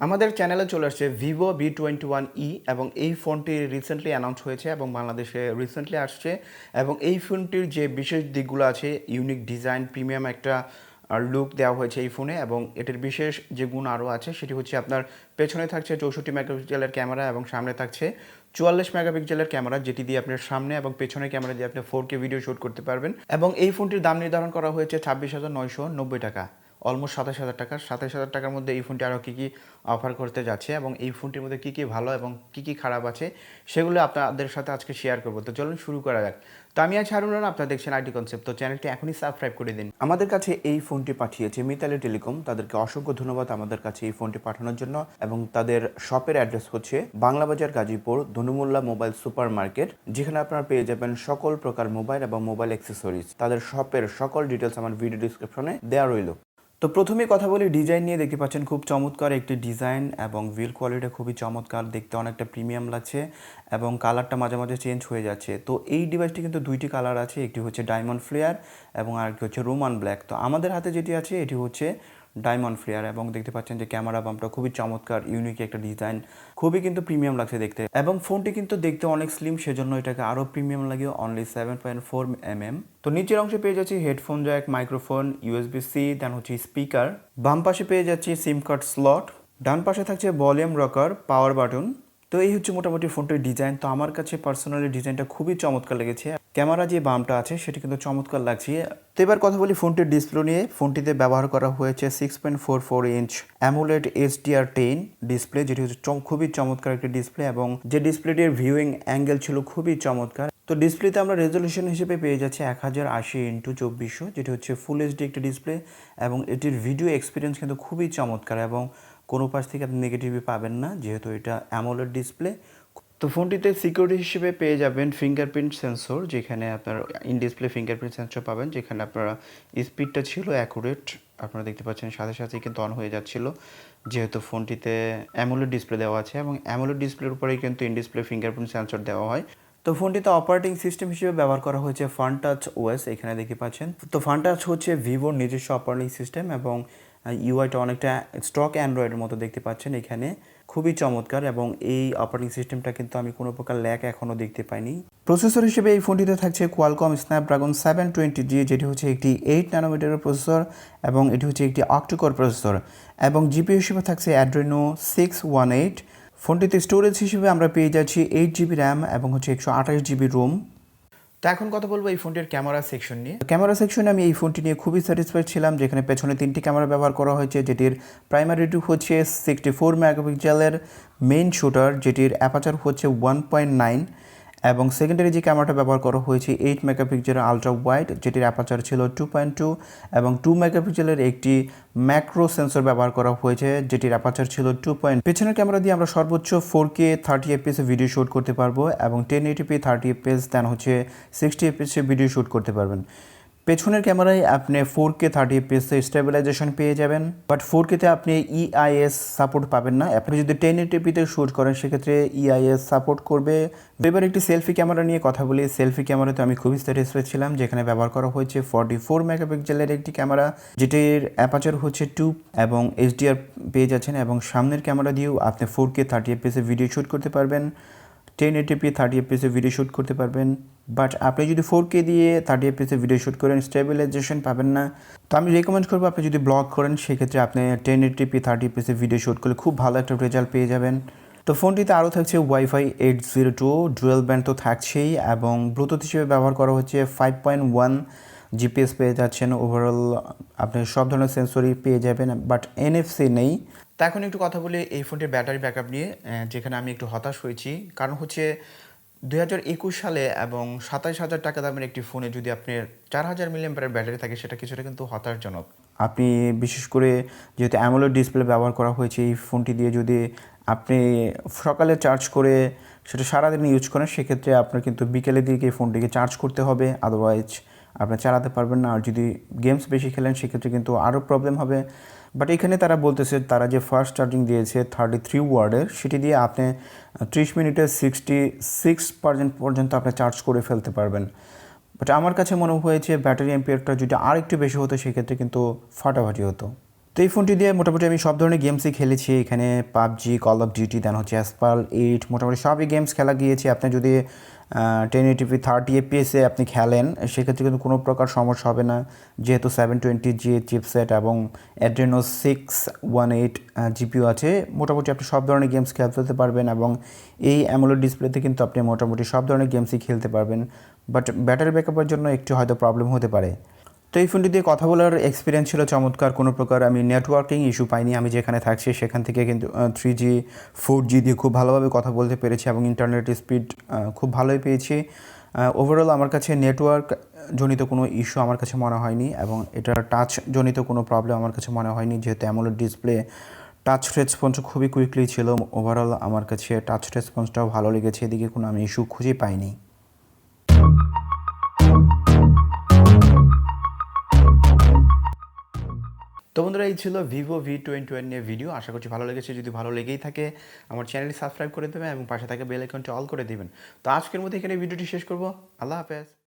আমাদের চ্যানেলে চলে আসছে Vivo V21e এবং এই ফোনটি রিসেন্টলি অ্যানাউন্স হয়েছে এবং বাংলাদেশে রিসেন্টলি আসছে এবং এই ফোনটির যে বিশেষ দিকগুলো আছে ইউনিক ডিজাইন প্রিমিয়াম একটা লুক দেওয়া হয়েছে এই ফোনে এবং এটির বিশেষ যে গুণ আরও আছে সেটি হচ্ছে আপনার পেছনে থাকছে 64 মেগাপিক্সেলের ক্যামেরা এবং সামনে থাকছে 44 মেগাপিক্সেলের ক্যামেরা, যেটি দিয়ে আপনার সামনে এবং পেছনের ক্যামেরা দিয়ে আপনি 4K ভিডিও শ্যুট করতে পারবেন এবং এই ফোনটির দাম নির্ধারণ করা হয়েছে 26,990 টাকা, অলমোস্ট 27,000 টাকা। 27,000 টাকার মধ্যে এই ফোনটি আরও কী কী অফার করতে যাচ্ছে এবং এই ফোনটির মধ্যে কী কী ভালো এবং কী কী খারাপ আছে সেগুলো আপনাদের সাথে আজকে শেয়ার করবো। তো চলুন শুরু করা যাক। তো আমি আছি হারুন, আপনারা দেখছেন Itconcept। তো চ্যানেলটি এখনই সাবস্ক্রাইব করে দিন। আমাদের কাছে এই ফোনটি পাঠিয়েছে মিতালি টেলিকম, তাদেরকে অসংখ্য ধন্যবাদ আমাদের কাছে এই ফোনটি পাঠানোর জন্য। এবং তাদের শপের অ্যাড্রেস হচ্ছে Banglabazar Gazipur Dhanumulla mobile super market, যেখানে আপনারা পেয়ে যাবেন সকল প্রকার মোবাইল এবং মোবাইল অ্যাক্সেসরিজ। তাদের শপের সকল ডিটেলস আমার ভিডিও ডিসক্রিপশনে দেওয়া রইল। তো প্রথমেই কথা বলি ডিজাইন নিয়ে। দেখতে পাচ্ছেন খুব চমৎকার একটি ডিজাইন এবং বিল্ড কোয়ালিটি খুবই চমৎকার, দেখতে অনেকটা প্রিমিয়াম লাগছে এবং কালারটা মাঝে মাঝে চেঞ্জ হয়ে যাচ্ছে। তো এই ডিভাইসটি কিন্তু দুইটি কালার আছে, একটি হচ্ছে ডায়মন্ড ফ্লেয়ার এবং আরেকটি হচ্ছে রোমান ব্ল্যাক। তো আমাদের হাতে যেটি আছে এটি হচ্ছে ডায়মন্ড ফ্লেয়ার এবং দেখতে পাচ্ছেন যে ক্যামেরা বাম্পটা খুবই চমৎকার, ইউনিক একটা ডিজাইন, খুবই কিন্তু প্রিমিয়াম লাগছে দেখতে এবং ফোনটি কিন্তু দেখতে অনেক স্লিম, সেজন্য এটাকে আরও প্রিমিয়াম লাগে। Only 7.4 mm। তো নিচের অংশে পেয়ে যাচ্ছি হেডফোন জ্যাক, মাইক্রোফোন, USB-C, দেন হচ্ছে স্পিকার। বাম পাশে পেয়ে যাচ্ছি সিম কার্ড স্লট, ডান পাশে থাকছে ভলিউম রকার, পাওয়ার বাটন। তো এই হচ্ছে মোটামুটি ফোনটির ডিজাইন। তো আমার কাছে পার্সোনালি ডিজাইনটা খুবই চমৎকার লেগেছে। ক্যামেরা যে বামটা আছে সেটি কিন্তু চমৎকার লাগছে। তো এবার কথা বলি ফোনটির ডিসপ্লে নিয়ে। ফোনটিতে ব্যবহার করা হয়েছে 6.44 ইঞ্চ AMOLED HDR10 ডিসপ্লে, যেটি হচ্ছে খুবই চমৎকার একটি ডিসপ্লে এবং যে ডিসপ্লেটির ভিউইং অ্যাঙ্গেল ছিল খুবই চমৎকার। তো ডিসপ্লেতে আমরা রেজলিউশন হিসেবে পেয়ে যাচ্ছি 1080x2400, যেটি হচ্ছে ফুল এইচডি একটি ডিসপ্লে এবং এটির ভিডিও এক্সপিরিয়েন্স কিন্তু খুবই চমৎকার এবং কোনো পাশ থেকে আপনি নেগেটিভই পাবেন না, যেহেতু এটা অ্যামোলেড ডিসপ্লে। তো ফোনটিতে সিকিউরিটি হিসেবে পেয়ে যাবেন ফিঙ্গারপ্রিন্ট সেন্সর, যেখানে আপনার ইন ডিসপ্লে ফিঙ্গারপ্রিন্ট সেন্সর পাবেন, যেখানে আপনারা স্পিডটা ছিল অ্যাকুরেট, আপনারা দেখতে পাচ্ছেন সাথে সাথেই কিন্তু অন হয়ে যাচ্ছিল, যেহেতু ফোনটিতে অ্যামোলেড ডিসপ্লে দেওয়া আছে এবং অ্যামোলেড ডিসপ্লের উপরেই কিন্তু ইন ডিসপ্লে ফিঙ্গারপ্রিন্ট সেন্সর দেওয়া হয়। তো ফোনটিতে অপারেটিং সিস্টেম হিসেবে ব্যবহার করা হয়েছে ফানটাচ ওএস, এখানে দেখতে পাচ্ছেন। তো ফানটাচ হচ্ছে ভিভোর নিজস্ব অপারেটিং সিস্টেম এবং ইউআইটা অনেকটা স্টক অ্যান্ড্রয়েডের মতো দেখতে পাচ্ছেন এখানে, খুবই চমৎকার এবং এই অপারেটিং সিস্টেমটা কিন্তু আমি কোনো প্রকার ল্যাক এখনও দেখতে পাইনি। প্রসেসর হিসেবে এই ফোনটিতে থাকছে কোয়ালকম স্ন্যাপড্রাগন 720G, যেটি হচ্ছে একটি 8 ন্যানোমিটারের প্রসেসর এবং এটি হচ্ছে একটি অক্টোকোর প্রসেসর এবং জিপি হিসেবে থাকছে অ্যাড্রেনো 618। ফোনটিতে স্টোরেজ হিসেবে আমরা পেয়ে যাচ্ছি 8GB র্যাম এবং হচ্ছে 128GB রোম। তো এখন কথা বলবো এই ফোনটির ক্যামেরা সেকশন নিয়ে। ক্যামেরা সেকশনে আমি এই ফোনটি নিয়ে খুবই স্যাটিসফাইড ছিলাম, যেখানে পেছনে 3টি ক্যামেরা ব্যবহার করা হয়েছে, যেটির প্রাইমারি হচ্ছে 64 মেগাপিক্সেলের মেইন শুটার, যেটির অ্যাপাচার হচ্ছে 1.9 এবং সেকেন্ডারি যে ক্যামেরাটা ব্যবহার করা হয়েছে 8 মেগাপিক্সেলের আলট্রা ওয়াইড, যেটির অ্যাপাচার ছিল 2.2 এবং 2 মেগাপিক্সেলের একটি ম্যাক্রো সেন্সর ব্যবহার করা হয়েছে, যেটির অ্যাপাচার ছিল 2. পেছনের ক্যামেরা দিয়ে আমরা সর্বোচ্চ 4K 30 FPS ভিডিও শ্যুট করতে পারবো এবং 1080p 30 FPS দেন হচ্ছে 60 FPS ভিডিও শ্যুট করতে পারবেন। পেছনের ক্যামেরায় আপনি 4K 30 FPS স্টেবিলাইজেশন পেয়ে যাবেন, বাট 4K-তে আপনি EIS সাপোর্ট পাবেন না। আপনি যদি 1080p-তে শ্যুট করেন সেক্ষেত্রে EIS সাপোর্ট করবে। এবার একটি সেলফি ক্যামেরা নিয়ে কথা বলি। সেলফি ক্যামেরাতে আমি খুবই স্যাটিসফাইড ছিলাম, যেখানে ব্যবহার করা হয়েছে 44 মেগাপিক্সেলের একটি ক্যামেরা, যেটির অ্যাপাচার হচ্ছে 2 এবং HDR পেয়ে যাচ্ছেন এবং সামনের ক্যামেরা দিয়েও আপনি 4K 30 FPS ভিডিও শ্যুট করতে পারবেন, 1080p 30 FPS ভিডিও শ্যুট করতে পারবেন। বাট আপনি যদি 4K দিয়ে 30 FPS ভিডিও শ্যুট করেন স্টেবিলাইজেশন পাবেন না। তো আমি রেকমেন্ড করবো আপনি যদি ব্লগ করেন সেক্ষেত্রে আপনি 1080p 30 FPS ভিডিও শ্যুট করলে খুব ভালো একটা রেজাল্ট পেয়ে যাবেন। তো ফোনটিতে আরও থাকছে ওয়াইফাই 802, ডুয়েল ব্যান্ড তো থাকছেই এবং ব্লুটুথ হিসেবে ব্যবহার করা হচ্ছে 5.1 GPS পেয়ে যাচ্ছেন। ওভারঅল আপনি সব ধরনের সেন্সরই পেয়ে যাবেন, বাট NFC নেই। তা এখন একটু কথা বলি এই ফোনটির ব্যাটারি ব্যাকআপ নিয়ে, যেখানে আমি একটু হতাশ হয়েছি। কারণ হচ্ছে 2021 সালে এবং 27,000 টাকা দামের একটি ফোনে যদি আপনার 4000 mAh ব্যাটারি থাকে, সেটা কিছুটা কিন্তু হতাশজনক। আপনি বিশেষ করে যেহেতু অ্যামোলেড ডিসপ্লে ব্যবহার করা হয়েছে এই ফোনটি দিয়ে, যদি আপনি সকালে চার্জ করে সেটা সারাদিন ইউজ করেন সেক্ষেত্রে আপনার কিন্তু বিকেলের দিকে এই ফোনটিকে চার্জ করতে হবে, আদারওয়াইজ আপনি চালাতে পারবেন না। আর যদি গেমস বেশি খেলেন সেক্ষেত্রে কিন্তু আরও প্রবলেম হবে। বাট এখানে তারা বলতেছে তারা যে ফাস্ট চার্জিং দিয়েছে 33 ওয়াটের, সেটি দিয়ে আপনি 30 মিনিটে 66% পর্যন্ত আপনি চার্জ করে ফেলতে পারবেন। বাট আমার কাছে মনে হয়েছে ব্যাটারি এম্পিয়ারটা যদি আর একটু বেশি হতো সেক্ষেত্রে কিন্তু ফাটাফাটি হতো। তো তো এই ফোনটি দিয়ে মোটামুটি আমি সব ধরনের গেমসই খেলেছি। এখানে পাবজি, কল অফ ডিউটি, দেন হচ্ছে অ্যাসপাল 8, মোটামুটি সবই গেমস খেলা গিয়েছে। আপনি যদি 1080p 30 এফপিএসে আপনি খেলেন সেক্ষেত্রে কিন্তু কোনো প্রকার সমস্যা হবে না, যেহেতু 720G চিপসেট এবং Adreno 618 জিপিইউ আছে। মোটামুটি আপনি সব ধরনের গেমস খেলতে ফেলতে পারবেন এবং এই অ্যামোলেড ডিসপ্লেতে কিন্তু আপনি মোটামুটি সব ধরনের গেমসই খেলতে পারবেন। বাট ব্যাটারি ব্যাকআপের জন্য একটু হয়তো প্রবলেম হতে পারে। তো এই ফোনটি দিয়ে কথা বলার এক্সপিরিয়েন্স ছিল চমৎকার, কোনো প্রকার আমি নেটওয়ার্কিং ইস্যু পাইনি। আমি যেখানে থাকছি সেখান থেকে কিন্তু 3G 4G দিয়ে খুব ভালোভাবে কথা বলতে পেরেছি এবং ইন্টারনেট স্পিড খুব ভালোই পেয়েছি। ওভারঅল আমার কাছে নেটওয়ার্ক জনিত কোনো ইস্যু আমার কাছে মনে হয়নি এবং এটার টাচ জনিত কোনো প্রবলেম আমার কাছে মনে হয়নি, যেহেতু অ্যামোলেড ডিসপ্লে। টাচ রেসপন্স খুবই কুইকলি ছিল। ওভারঅল আমার কাছে টাচ রেসপন্সটাও ভালো লেগেছে, এদিকে কোনো আমি ইস্যু খুঁজে পাইনি। তো বন্ধুরা, এই ছিল ভিভো V21 নিয়ে ভিডিও। আশা করছি ভালো লেগেছে। যদি ভালো লেগেই থাকে আমার চ্যানেলটি সাবস্ক্রাইব করে দেবেন এবং পাশে থাকা বেল আইকনটি অল করে দেবেন। তো আজকের মধ্যে এখানে ভিডিওটি শেষ করব। আল্লাহ হাফেজ।